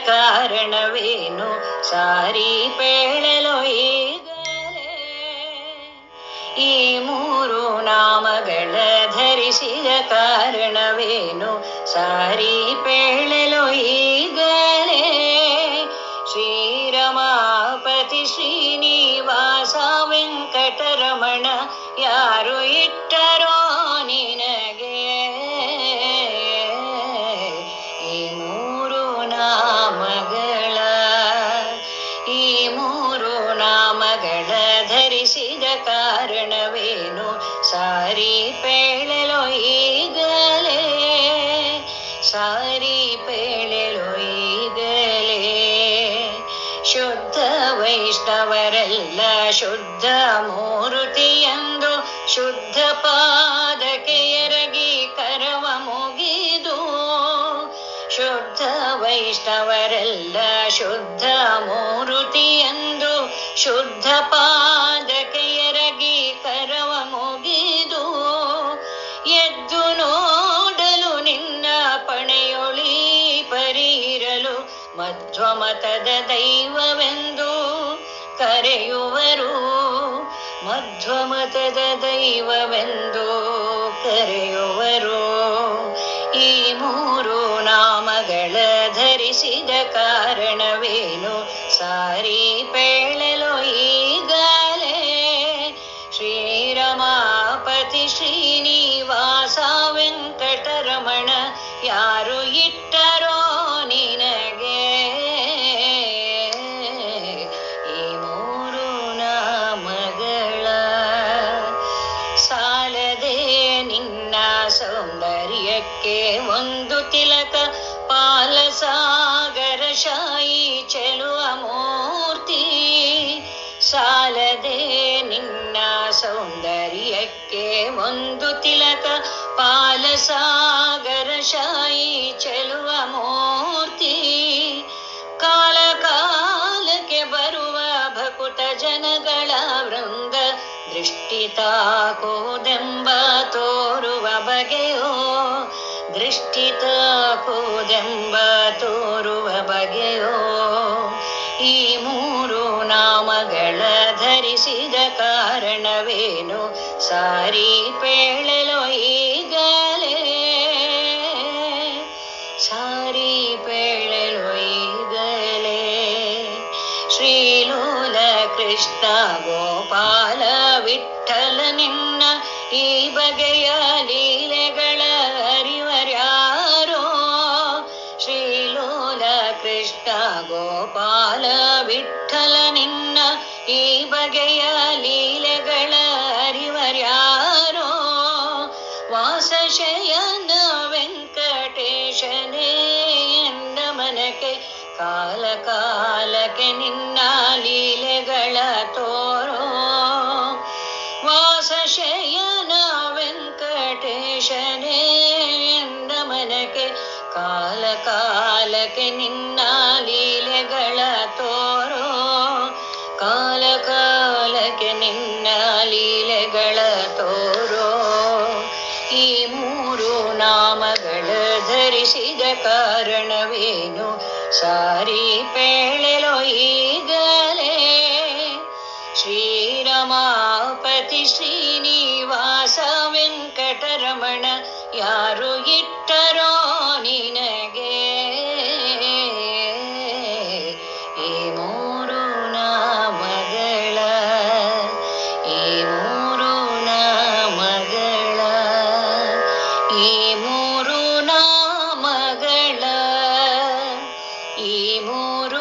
ಕಾರಣವೇನು ಸಾರಿ ಪೇಳಲು ಈಗಲೇ. ಈ ಮೂರು ನಾಮಗಳ ಧರಿಸಿದ ಕಾರಣವೇನು ಸಾರಿ ಪೇಳಲು ಈಗಲೇ. ಶ್ರೀರಮಾಪತಿ ಶ್ರೀನಿವಾಸ ವೆಂಕಟರಮಣ ಯಾರು ಇಟ್ಟರೋ ನಿನಗೆ. ಈ ಮೂರು ನಾಮಗಳ ಧರಿಸಿದ ಕಾರಣವೇನು ಸಾರಿ ಪೇಳಲು ಈಗಲೇ. ಸಾರಿ ಪೇಳಲು ಈಗಲೇ. ಶುದ್ಧ ವೈಷ್ಣವರೆಲ್ಲ ಶುದ್ಧ ಮೂರುತಿಯಂದು ಶುದ್ಧ ಪಾದಕ್ಕೆ ಎರಗಿ ಕರವ ಮುಗಿದು. ಶುದ್ಧ ವೈಷ್ಣವರೆಲ್ಲ ಶುದ್ಧ ಮೂರುತಿಯಂದು ಶುದ್ಧ ಪಾದಕ್ಕೆ ಎರಗಿ ಕರವ ಮುಗಿದು. ಎದ್ದು ನೋಡಲು ನಿನ್ನ ಪಣೆಯೊಳಿ ಪರಿರಲು ಮಧ್ವಮತದ ದೈವವೆಂದು ಕರೆಯುವರು. ಮಧ್ವಮತದ ದೈವವೆಂದು ಕರೆಯುವರು. ಈ ಮೂರು ನಾಮಗಳ ಧರಿಸಿದ ಕಾರಣವೇನು ಸಾರಿ ಪೇಳಲು ಈಗಲೇ. ಶ್ರೀರಮಾಪತಿ ಶ್ರೀನಿವಾಸ ವೆಂಕಟರಮಣ ಯಾರು ಇಟ್ಟರೋ ನಿನಗೆ. ಈ ಮೂರು ನಾಮಗಳ ಸಾಲದೆ ನಿನ್ನ ಸೌಂದರ್ಯಕ್ಕೆ ಒಂದು ತಿಲಕ ಪಾಲಸಾಗರ ಶಾಯಿ ಚೆಲುವ ಮೂರ್ತಿ. ಸಾಲದೆ ನಿನ್ನ ಸೌಂದರ್ಯಕ್ಕೆ ಒಂದು ತಿಲಕ ಪಾಲಸಾಗರ ಶಾಯಿ ಚೆಲುವ ಮೂರ್ತಿ. ಕಾಲ ಕಾಲಕ್ಕೆ ಬರುವ ಭಕುತ ಜನಗಳ ವೃಂದ ದೃಷ್ಟಿ ತಾಕೋದೆಂಬ ತೋರುವ ಬಗೆಯೋ. ದೃಷ್ಟಿ ತಾಕೋದೆಂಬ ತೋರುವ ಬಗೆಯೋ. ಈ ಮೂರು ನಾಮಗಳ ಧರಿಸಿದ ಕಾರಣವೇನು ಸಾರಿ ಪೇಳಲು ಈಗಲೇ. ಸಾರಿ ಪೇಳಲು ಈಗಲೇ. ಶ್ರೀಲೋಲ ಕೃಷ್ಣ ಗೋಪಾಲ ವಿಠ್ಠಲ ನಿನ್ನ ಈ ಬಗೆಯ ಲೀಲೆಗಳ ಅರಿವರ್ಯಾರೋ. ಶ್ರೀಲೋಲ ಕೃಷ್ಣ ಗೋಪಾಲ ವಿಠ್ಠಲ ನಿನ್ನ ಈ ಬಗೆಯ ಲೀಲೆಗಳ ಅರಿವರ್ಯಾರೋ. ವಾಸಶಯನ ವೆಂಕಟೇಶನೇ ಎನ್ನ ಮನಕ್ಕೆ ಕಾಲ ಕಾಲಕ್ಕೆ ನಿನ್ನ ಲೀಲೆಗಳ ತೋರೋ. ವಾಸಶಯನ ವೆಂಕಟೇಶನೇ ಎನ್ನ ಮನಕ್ಕೆ ಕಾಲ ಕಾಲಕ್ಕೆ ನಿನ್ನ ಲೀಲೆಗಳ ತೋರೋ. ಕಾಲ ಕಾಲಕ್ಕೆ ನಿನ್ನ ಲೀಲೆಗಳ ತೋರೋ. ಈ ಮೂರು ನಾಮಗಳ ಧರಿಸಿದ ಕಾರಣವೇನು ಸಾರಿ ಪೇಳಲು ಈಗಲೇ. ಶ್ರೀರಮಾಪತಿ ಶ್ರೀನಿವಾಸ ವೆಂಕಟರಮಣ ಯಾರು ಇಟ್ಟರೋ ನಿನಗೆ. ಈ ಮೂರು ನಾಮಗಳ ಈ ಮೂರು ನಾಮಗಳ ಈ ಮೂರು ನಾಮಗಳ ಈ ಮೂರು